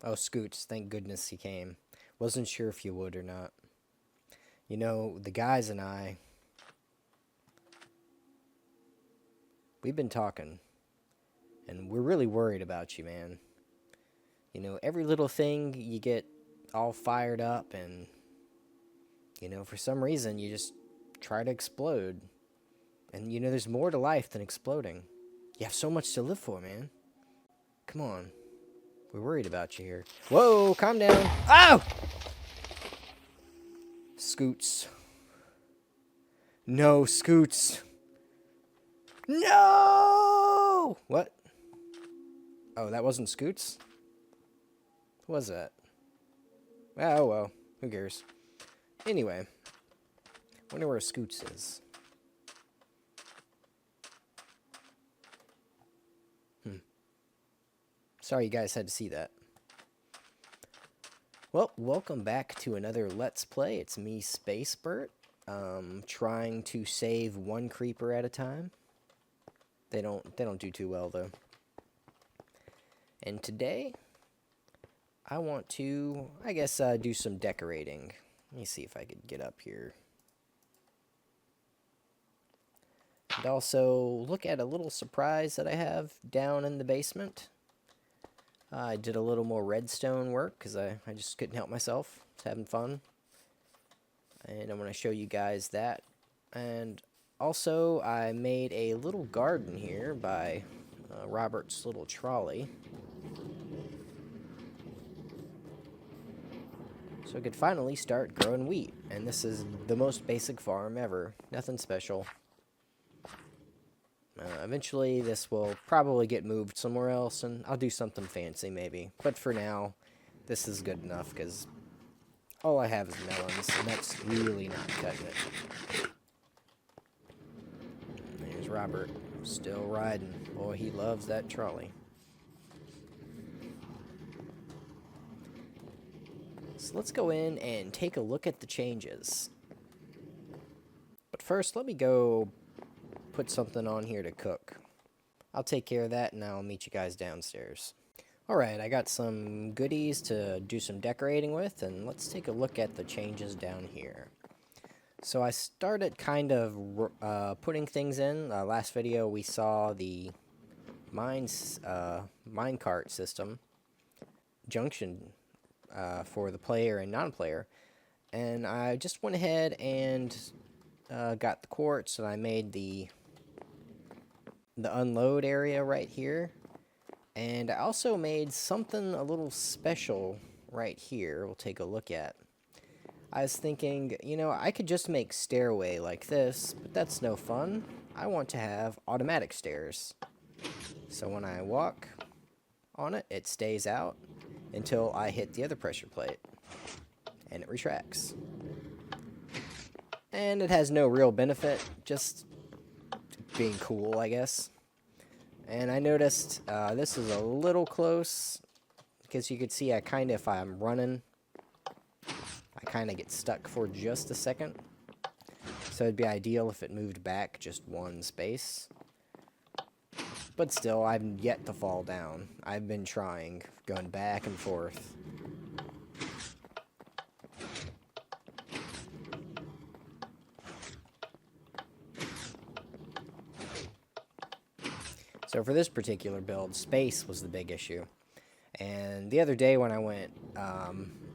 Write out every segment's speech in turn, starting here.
Oh, Scoots, thank goodness he came. Wasn't sure if you would or not. You know, the guys and I, we've been talking, and we're really worried about you, man. You know, every little thing you get all fired up, and, you know, for some reason you just try to explode. And, you know, there's more to life than exploding. You have so much to live for, man. Come on. We're worried about you here. Whoa, calm down. Oh! Scoots. No, Scoots. No! What? Oh, that wasn't Scoots? What was that? Oh, well. Who cares? Anyway. Wonder where Scoots is. Sorry you guys had to see that. Well, welcome back to another Let's Play. It's me, Space Burt. Trying to save one creeper at a time. They don't do too well though. And today, I want to, I guess, do some decorating. Let me see if I could get up here. And also look at a little surprise that I have down in the basement. I did a little more redstone work because I just couldn't help myself. I was having fun. And I'm going to show you guys that. And also, I made a little garden here by Robert's little trolley. So I could finally start growing wheat. And this is the most basic farm ever. Nothing special. Eventually, this will probably get moved somewhere else, and I'll do something fancy, maybe. But for now, this is good enough, because all I have is melons, and that's really not cutting it. There's Robert, still riding. Boy, he loves that trolley. So let's go in and take a look at the changes. But first, let me go put something on here to cook. I'll take care of that and I'll meet you guys downstairs. Alright, I got some goodies to do some decorating with, and let's take a look at the changes down here. So I started kind of putting things in. Last video we saw the minecart system junction for the player and non-player, and I just went ahead and got the quartz, and I made the unload area right here. And I also made something a little special right here we'll take a look at. I was thinking, you know, I could just make stairway like this, but that's no fun. I want to have automatic stairs. So when I walk on it, it stays out until I hit the other pressure plate. And it retracts. And it has no real benefit, just being cool, I guess. And I noticed this is a little close, because you could see if I'm running, I kind of get stuck for just a second. So it'd be ideal if it moved back just one space. But still, I'm yet to fall down. I've been trying, going back and forth. So for this particular build, space was the big issue. And the other day when I went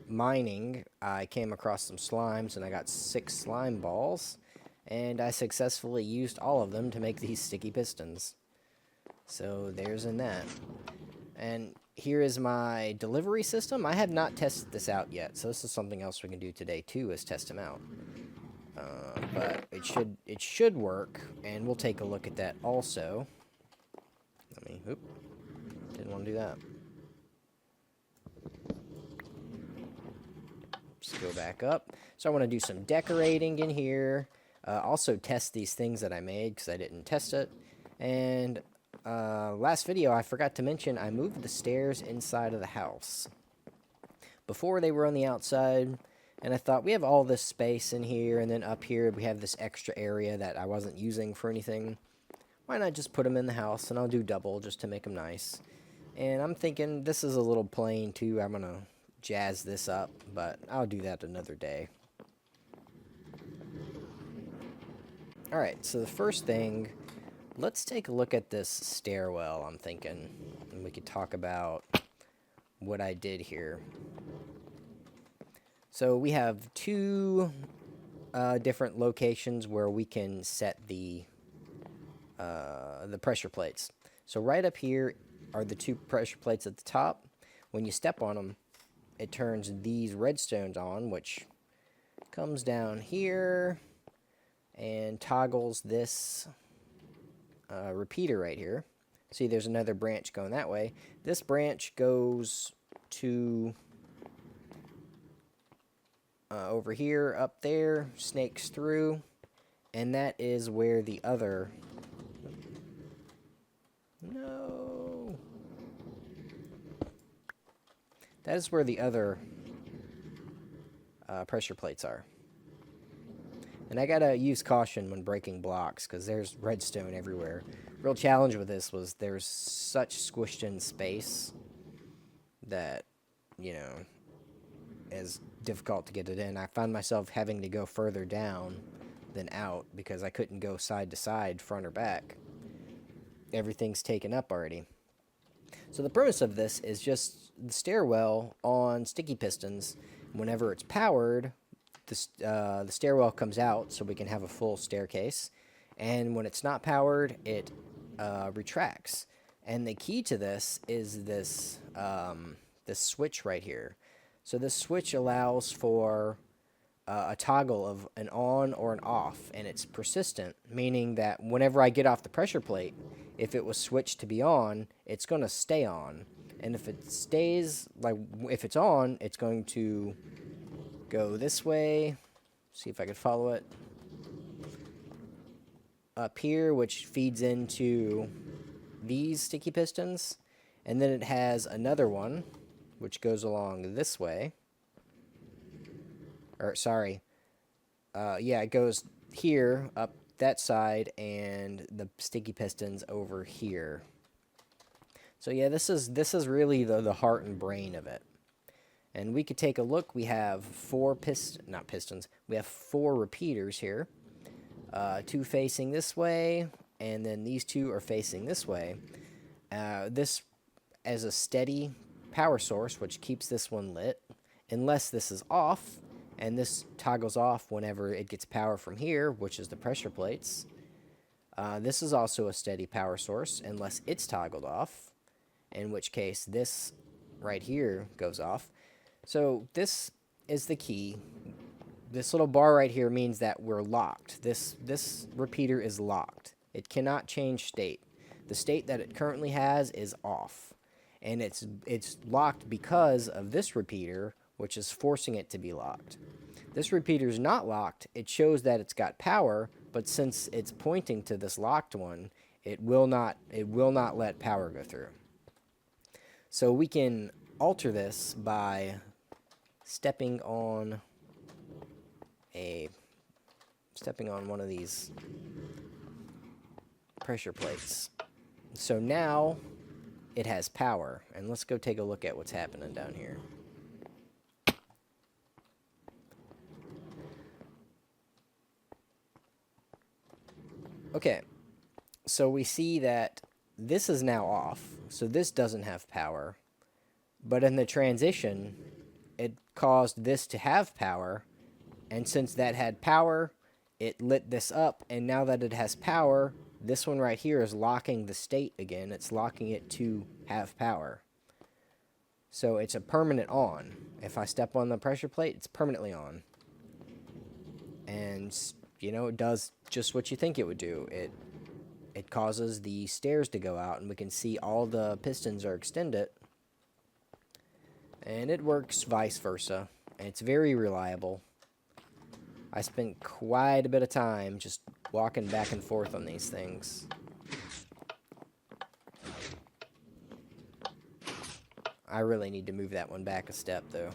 mining, I came across some slimes, and I got 6 slime balls. And I successfully used all of them to make these sticky pistons. So there's in that. And here is my delivery system. I have not tested this out yet, so this is something else we can do today too, is test them out. But it should work, and we'll take a look at that also. Didn't want to do that. Just go back up. So I want to do some decorating in here. Also test these things that I made, because I didn't test it. And last video I forgot to mention, I moved the stairs inside of the house. Before they were on the outside, and I thought we have all this space in here, and then up here we have this extra area that I wasn't using for anything. Why not just put them in the house, and I'll do double just to make them nice. And I'm thinking this is a little plain too. I'm going to jazz this up, but I'll do that another day. Alright, so the first thing, let's take a look at this stairwell, I'm thinking. And we could talk about what I did here. So we have two different locations where we can set the pressure plates. So right up here are the two pressure plates at the top. When you step on them, it turns these redstones on, which comes down here and toggles this repeater right here. See, there's another branch going that way. This branch goes to over here, up there, snakes through, and that is where the other... No! That is where the other pressure plates are. And I gotta use caution when breaking blocks, because there's redstone everywhere. Real challenge with this was there's such squished in space that, you know, is difficult to get it in. I found myself having to go further down than out because I couldn't go side to side, front or back. Everything's taken up already. So the premise of this is just the stairwell on sticky pistons. Whenever it's powered, the stairwell comes out so we can have a full staircase. And when it's not powered, it retracts. And the key to this is this switch right here. So this switch allows for a toggle of an on or an off, and it's persistent, meaning that whenever I get off the pressure plate, if it was switched to be on, it's going to stay on. And if it stays, like if it's on, it's going to go this way. See if I can follow it. Up here, which feeds into these sticky pistons. And then it has another one, which goes along this way. Or, sorry. Yeah, it goes here, up that side, and the sticky pistons over here. So yeah, this is really the heart and brain of it. And we could take a look. We have we have four repeaters here. Two facing this way, and then these two are facing this way. This as a steady power source, which keeps this one lit, unless this is off, and this toggles off whenever it gets power from here, which is the pressure plates. This is also a steady power source, unless it's toggled off, in which case this right here goes off. So this is the key. This little bar right here means that we're locked. This repeater is locked. It cannot change state. The state that it currently has is off. And it's locked because of this repeater, which is forcing it to be locked. This repeater is not locked. It shows that it's got power, but since it's pointing to this locked one, it will not let power go through. So we can alter this by stepping on one of these pressure plates. So now it has power, and let's go take a look at what's happening down here. Okay, so we see that this is now off, so this doesn't have power, but in the transition, it caused this to have power, and since that had power, it lit this up, and now that it has power, this one right here is locking the state again. It's locking it to have power. So it's a permanent on. If I step on the pressure plate, it's permanently on. And, you know, it does just what you think it would do. It causes the stairs to go out, and we can see all the pistons are extended. And it works vice versa. And it's very reliable. I spent quite a bit of time just walking back and forth on these things. I really need to move that one back a step, though.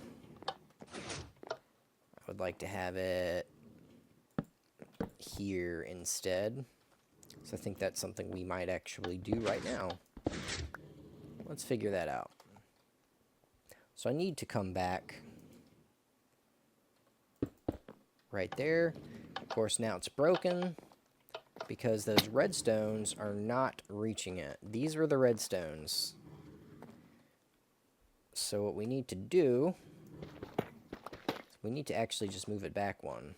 I would like to have it here instead. So I think that's something we might actually do right now. let's figure that out. So I need to come back right there. Of course, now it's broken because those redstones are not reaching it. These were the redstones. So what we need to do, we need to actually just move it back one.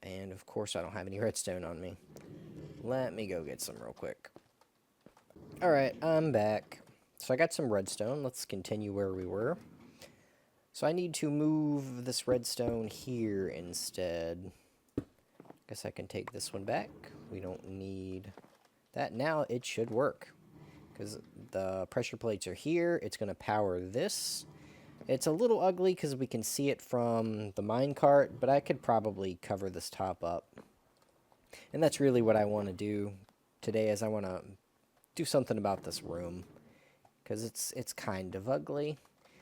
And of course, I don't have any redstone on me. Let me go get some real quick. Alright, I'm back. So I got some redstone. Let's continue where we were. So I need to move this redstone here instead. Guess I can take this one back. We don't need that. Now it should work, because the pressure plates are here. It's going to power this. It's a little ugly because we can see it from the minecart, but I could probably cover this top up. And that's really what I want to do today, is I want to do something about this room, because it's kind of ugly.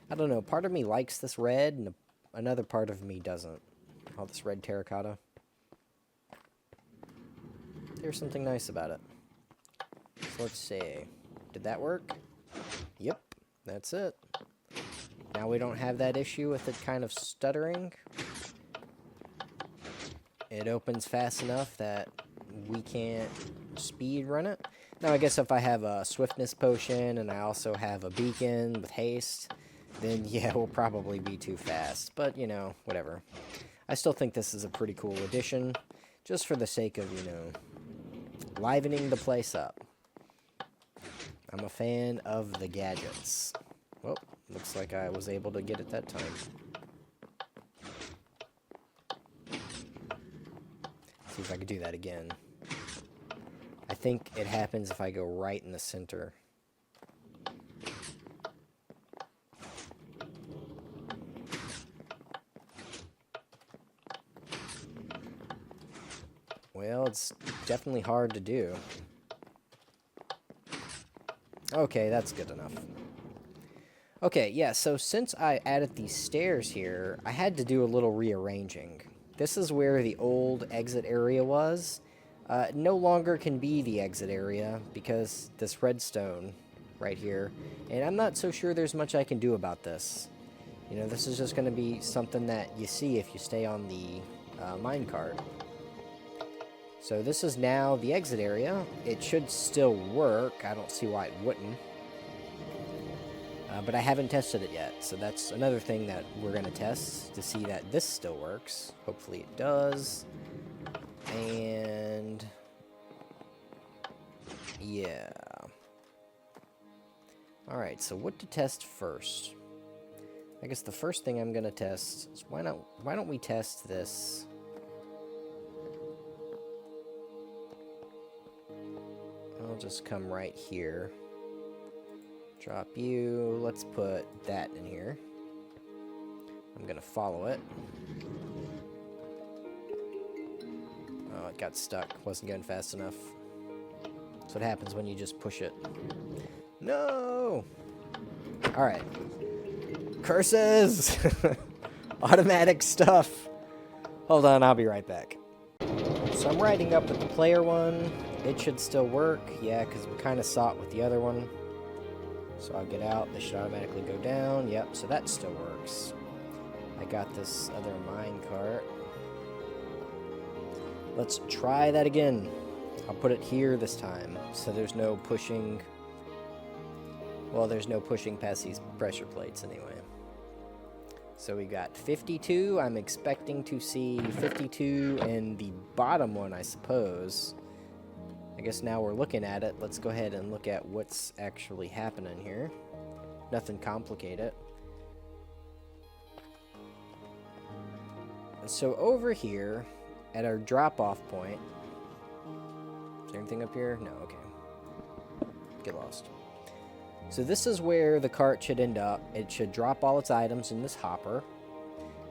I don't know, part of me likes this red, and another part of me doesn't. All this red terracotta. There's something nice about it. So let's see. Did that work? Yep, that's it. Now we don't have that issue with it kind of stuttering. It opens fast enough that we can't speed run it. Now I guess if I have a swiftness potion and I also have a beacon with haste, then yeah, we'll probably be too fast. But, you know, whatever. I still think this is a pretty cool addition, just for the sake of, you know, livening the place up. I'm a fan of the gadgets. Well, looks like I was able to get it that time. See if I could do that again. I think it happens if I go right in the center. Well, it's definitely hard to do. Okay, that's good enough. Okay, yeah, so since I added these stairs here, I had to do a little rearranging. This is where the old exit area was. No longer can be the exit area because this redstone right here. And I'm not so sure there's much I can do about this. You know, this is just going to be something that you see if you stay on the minecart. So this is now the exit area. It should still work. I don't see why it wouldn't. But I haven't tested it yet. So that's another thing that we're going to test to see that this still works. Hopefully it does. And yeah. Alright, so what to test first? I guess the first thing I'm going to test is why don't we test this? I'll just come right here. Drop you. Let's put that in here. I'm gonna follow it. Oh, it got stuck. Wasn't going fast enough. That's what happens when you just push it. No! Alright. Curses! Automatic stuff. Hold on, I'll be right back. So I'm riding up with the player one. It should still work. Yeah, because we kind of saw it with the other one. So I'll get out. This should automatically go down. Yep, so that still works. I got this other minecart. Let's try that again. I'll put it here this time, so there's no pushing. Well, there's no pushing past these pressure plates anyway. So we got 52. I'm expecting to see 52 in the bottom one, I suppose. I guess now we're looking at it. Let's go ahead and look at what's actually happening here. Nothing complicated. So over here, at our drop-off point... Is there anything up here? No, okay. Get lost. So this is where the cart should end up. It should drop all its items in this hopper.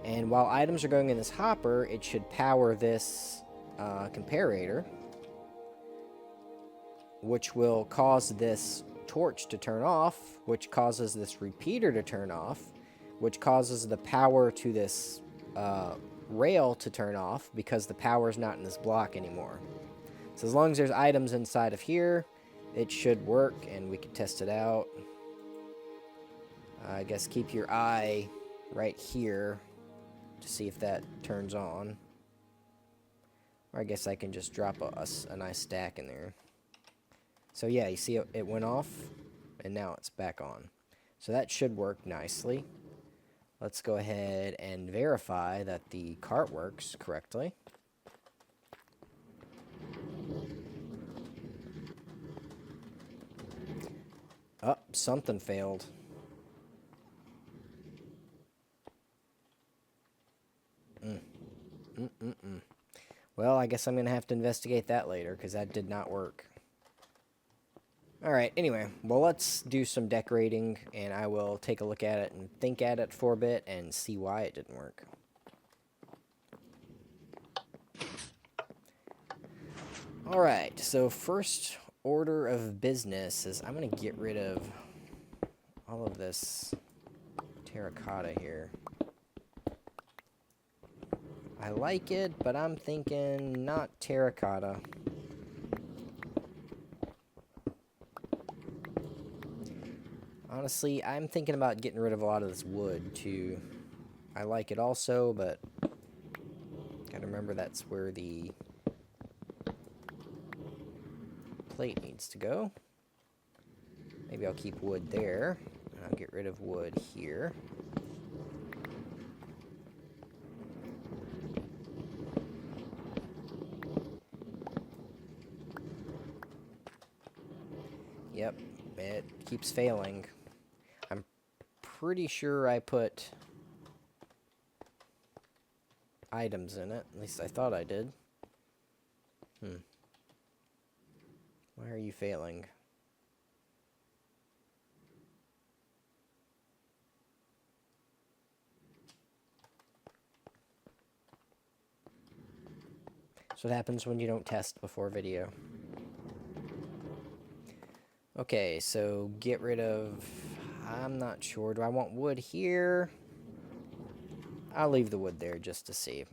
And while items are going in this hopper, it should power this comparator, which will cause this torch to turn off, which causes this repeater to turn off, which causes the power to this rail to turn off because the power is not in this block anymore. So as long as there's items inside of here, it should work, and we can test it out. I guess keep your eye right here to see if that turns on. Or I guess I can just drop a nice stack in there. So yeah, you see it went off, and now it's back on. So that should work nicely. Let's go ahead and verify that the cart works correctly. Oh, something failed. Well, I guess I'm going to have to investigate that later, because that did not work. Alright, anyway, well, let's do some decorating, and I will take a look at it and think at it for a bit and see why it didn't work. Alright, so first order of business is I'm going to get rid of all of this terracotta here. I like it, but I'm thinking not terracotta. Honestly, I'm thinking about getting rid of a lot of this wood, too. I like it also, but gotta remember that's where the plate needs to go. Maybe I'll keep wood there, and I'll get rid of wood here. Yep, it keeps failing. I'm pretty sure I put items in it. At least I thought I did. Why are you failing? That's what happens when you don't test before video. Okay, so get rid of... I'm not sure. Do I want wood here? I'll leave the wood there just to see.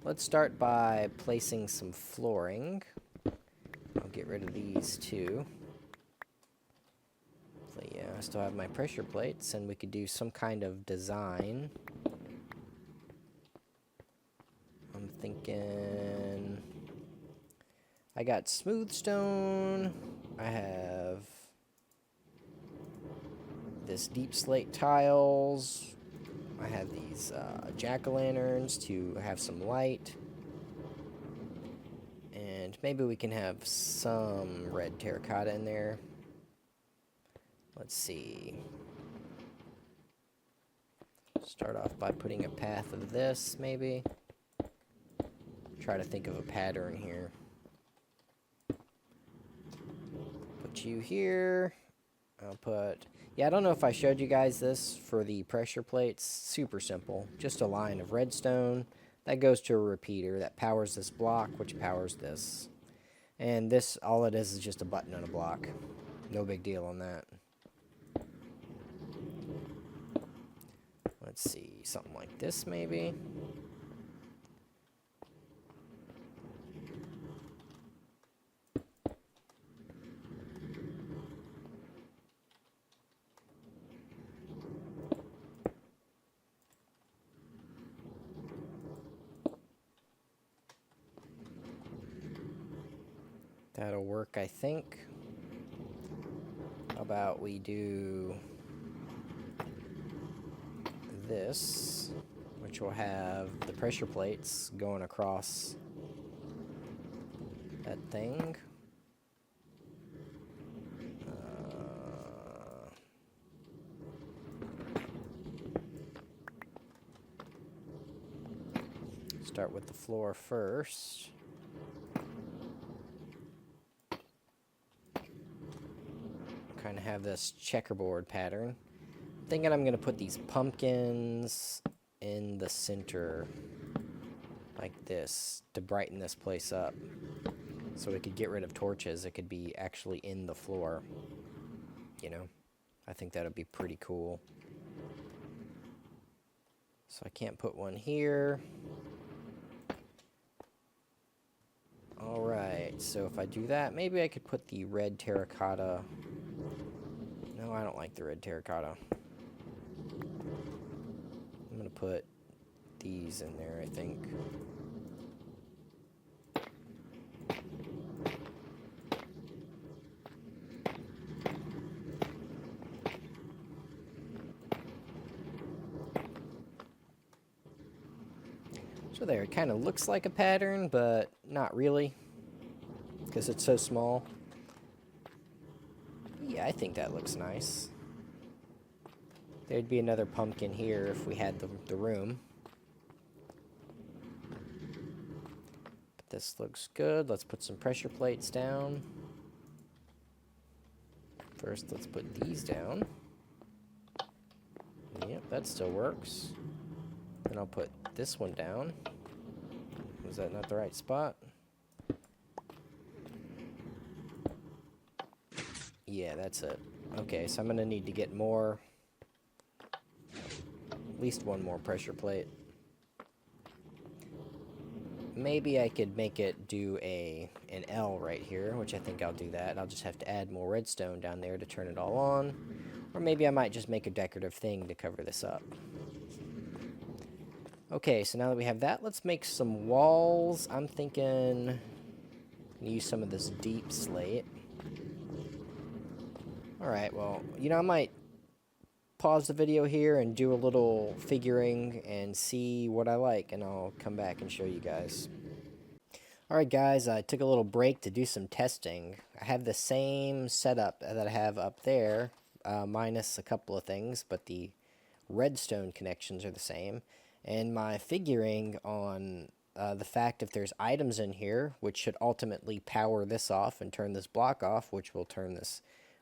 Let's start by placing some flooring. I'll get rid of these too. So yeah, I still have my pressure plates, and we could do some kind of design. I'm thinking... I got smooth stone. I have this deep slate tiles. I have these jack-o'-lanterns to have some light. And maybe we can have some red terracotta in there. Let's see. Start off by putting a path of this, maybe. Try to think of a pattern here. Put you here. I'll put... Yeah, I don't know if I showed you guys this for the pressure plates. Super simple. Just a line of redstone that goes to a repeater that powers this block, which powers this. And this, all it is just a button on a block. No big deal on that. Let's see, something like this maybe. That'll work, I think. How about we do this, which will have the pressure plates going across that thing. Start with the floor first. Kind of have this checkerboard pattern. I'm thinking I'm going to put these pumpkins in the center like this to brighten this place up. So we could get rid of torches. It could be actually in the floor. You know, I think that would be pretty cool. So I can't put one here. Alright, so if I do that, maybe I could put the red terracotta. No, I don't like the red terracotta. I'm going to put these in there, I think. So there, it kind of looks like a pattern, but not really, because it's so small. Yeah, I think that looks nice. There'd be another pumpkin here if we had the room. But this looks good. Let's put some pressure plates down. First, let's put these down. Yep, that still works. Then I'll put this one down. Was that not the right spot? Yeah, that's it. Okay, so I'm going to need to get more. At least one more pressure plate. Maybe I could make it do an L right here, which I think I'll do that. I'll just have to add more redstone down there to turn it all on. Or maybe I might just make a decorative thing to cover this up. Okay, so now that we have that, let's make some walls. I'm thinking use some of this deep slate. Alright, well, I might pause the video here and do a little figuring and see what I like, and I'll come back and show you guys. Alright guys, I took a little break to do some testing. I have the same setup that I have up there, minus a couple of things, but the redstone connections are the same. And my figuring on the fact if there's items in here, which should ultimately power this off and turn this block off, which will turn this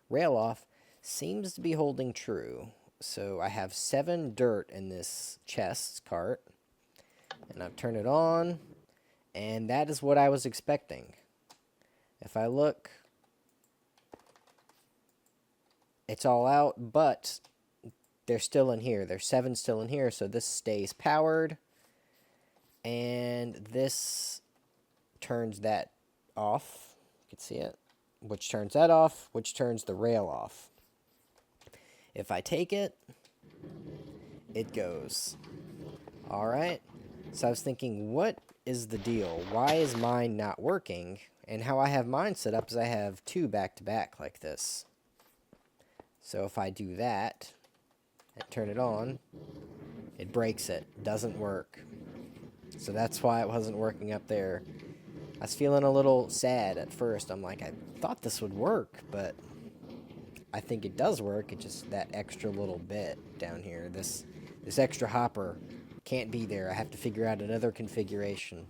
rail off, seems to be holding true. So I have 7 dirt in this chest cart, and I've turned it on, and that is what I was expecting. If I look, it's all out, but they're still in here. There's 7 still in here, so this stays powered. And this turns that off. You can see it. Which turns that off, which turns the rail off. If I take it, it goes. Alright. So I was thinking, what is the deal? Why is mine not working? And how I have mine set up is I have 2 back-to-back like this. So if I do that and turn it on, it breaks it. Doesn't work. So that's why it wasn't working up there. I was feeling a little sad at first. I'm like, I thought this would work, but I think it does work. It's just that extra little bit down here. This extra hopper can't be there. I have to figure out another configuration.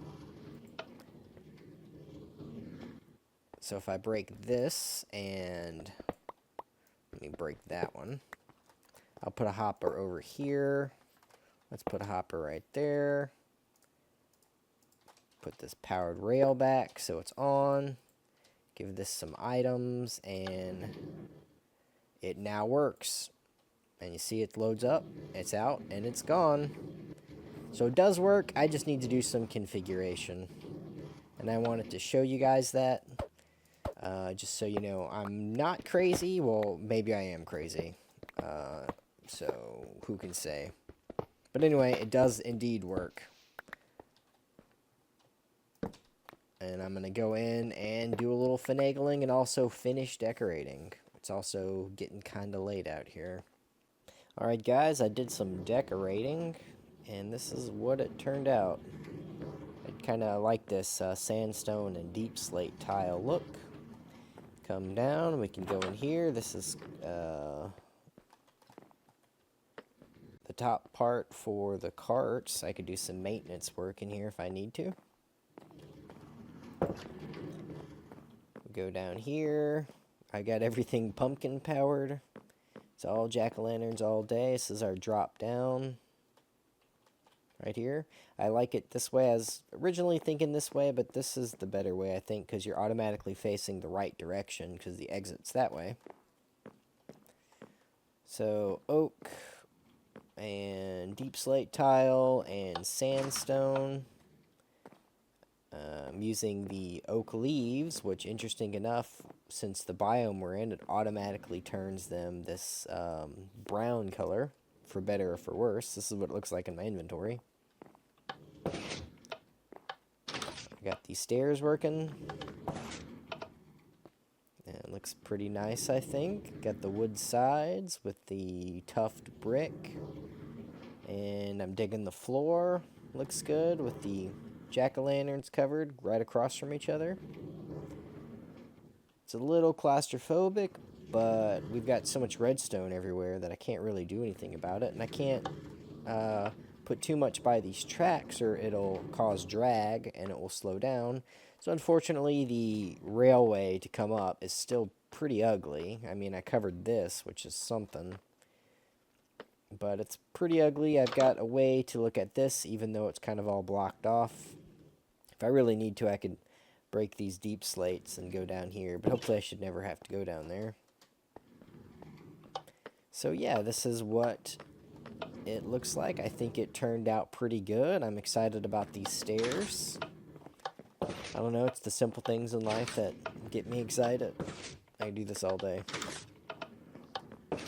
So if I break this and let me break that one. I'll put a hopper over here. Let's put a hopper right there. Put this powered rail back so it's on. Give this some items, and it now works. And you see it loads up, it's out, and it's gone. So it does work. I just need to do some configuration. And I wanted to show you guys that. Just so you know, I'm not crazy. Well, maybe I am crazy. So who can say? But anyway, it does indeed work. And I'm going to go in and do a little finagling and also finish decorating. It's also getting kind of late out here. Alright guys, I did some decorating, and this is what it turned out. I kind of like this sandstone and deep slate tile look. Come down, we can go in here. This is the top part for the carts. I could do some maintenance work in here if I need to. Go down here. I got everything pumpkin powered. It's all jack-o'-lanterns all day. This is our drop down right here. I like it this way. I was originally thinking this way, but this is the better way, I think, because you're automatically facing the right direction because the exit's that way. So oak and deep slate tile and sandstone. I'm using the oak leaves, which, interesting enough, since the biome we're in, it automatically turns them this brown color, for better or for worse. This is what it looks like in my inventory. I got these stairs working. It looks pretty nice, I think. Got the wood sides with the tufted brick. And I'm digging the floor. Looks good with the jack-o'-lanterns covered right across from each other. It's a little claustrophobic, but we've got so much redstone everywhere that I can't really do anything about it. And I can't put too much by these tracks or it'll cause drag and it will slow down. So unfortunately, the railway to come up is still pretty ugly. I mean, I covered this, which is something. But it's pretty ugly. I've got a way to look at this, even though it's kind of all blocked off. If I really need to, I could break these deep slates and go down here. But hopefully I should never have to go down there. So yeah, this is what it looks like. I think it turned out pretty good. I'm excited about these stairs. I don't know, it's the simple things in life that get me excited. I can do this all day. If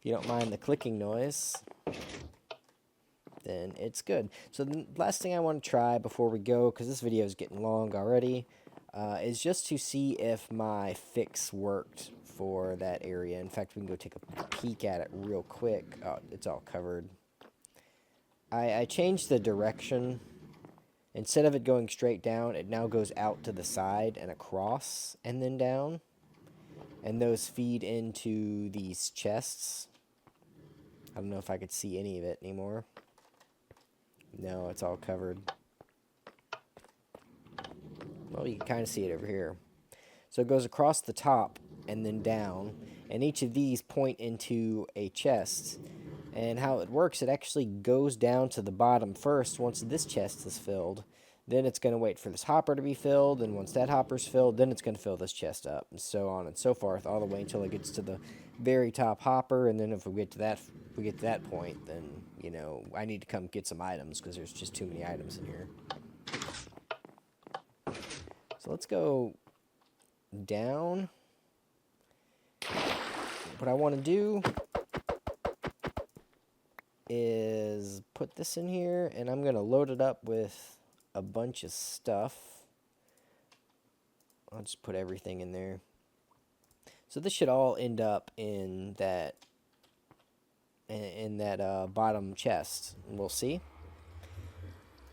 you don't mind the clicking noise, then it's good. So the last thing I want to try before we go, because this video is getting long already, is just to see if my fix worked for that area. In fact, we can go take a peek at it real quick. Oh, it's all covered. I changed the direction. Instead of it going straight down, it now goes out to the side and across and then down. And those feed into these chests. I don't know if I could see any of it anymore. No, it's all covered. Well, you can kind of see it over here. So it goes across the top and then down. And each of these point into a chest. And how it works, it actually goes down to the bottom first once this chest is filled. Then it's going to wait for this hopper to be filled. And once that hopper's filled, then it's going to fill this chest up. And so on and so forth, all the way until it gets to the very top hopper. And then if we get to that point, then, you know, I need to come get some items because there's just too many items in here. So let's go down. What I want to do is put this in here, and I'm going to load it up with a bunch of stuff. I'll just put everything in there. So this should all end up in that bottom chest. We'll see.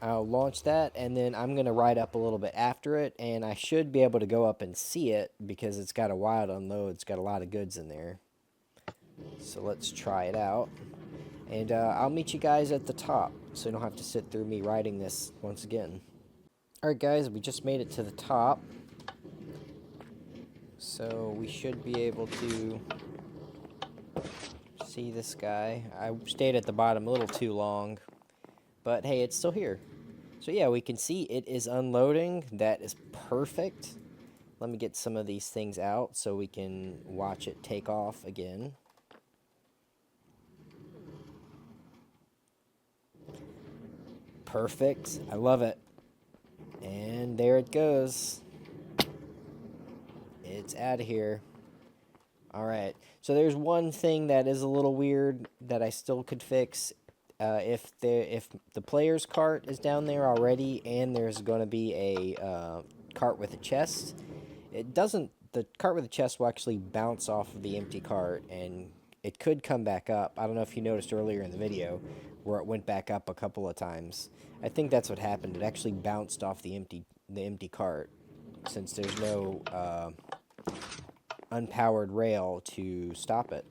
I'll launch that, and then I'm going to ride up a little bit after it, and I should be able to go up and see it because it's got a wild unload. It's got a lot of goods in there. So let's try it out. And I'll meet you guys at the top, so you don't have to sit through me riding this once again. Alright guys, we just made it to the top. So we should be able to see this guy. I stayed at the bottom a little too long, but hey, it's still here. So yeah, we can see it is unloading. That is perfect. Let me get some of these things out so we can watch it take off again. Perfect. I love it. And there it goes. It's out of here. Alright. So there's one thing that is a little weird that I still could fix. If the player's cart is down there already and there's going to be a cart with a chest, the cart with a chest will actually bounce off of the empty cart and it could come back up. I don't know if you noticed earlier in the video where it went back up a couple of times. I think that's what happened. It actually bounced off the empty cart since there's no unpowered rail to stop it.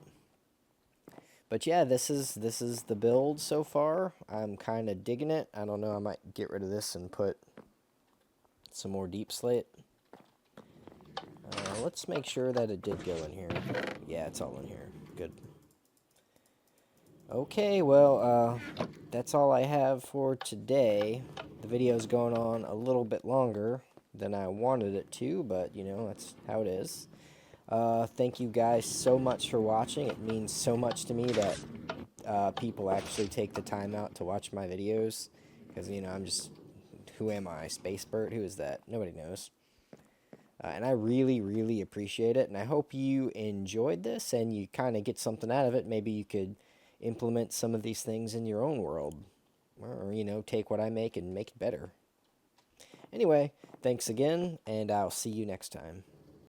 But yeah, this is the build so far. I'm kind of digging it. I don't know, I might get rid of this and put some more deep slate. Let's make sure that it did go in here. Yeah, it's all in here. Good. Okay, well, that's all I have for today. The video's going on a little bit longer than I wanted it to, but, you know, that's how it is. Thank you guys so much for watching. It means so much to me that people actually take the time out to watch my videos. Because, you know, I'm just Who am I? Space Burt? Who is that? Nobody knows. And I really, really appreciate it. And I hope you enjoyed this and you kind of get something out of it. Maybe you could implement some of these things in your own world. Or, take what I make and make it better. Anyway, thanks again, and I'll see you next time.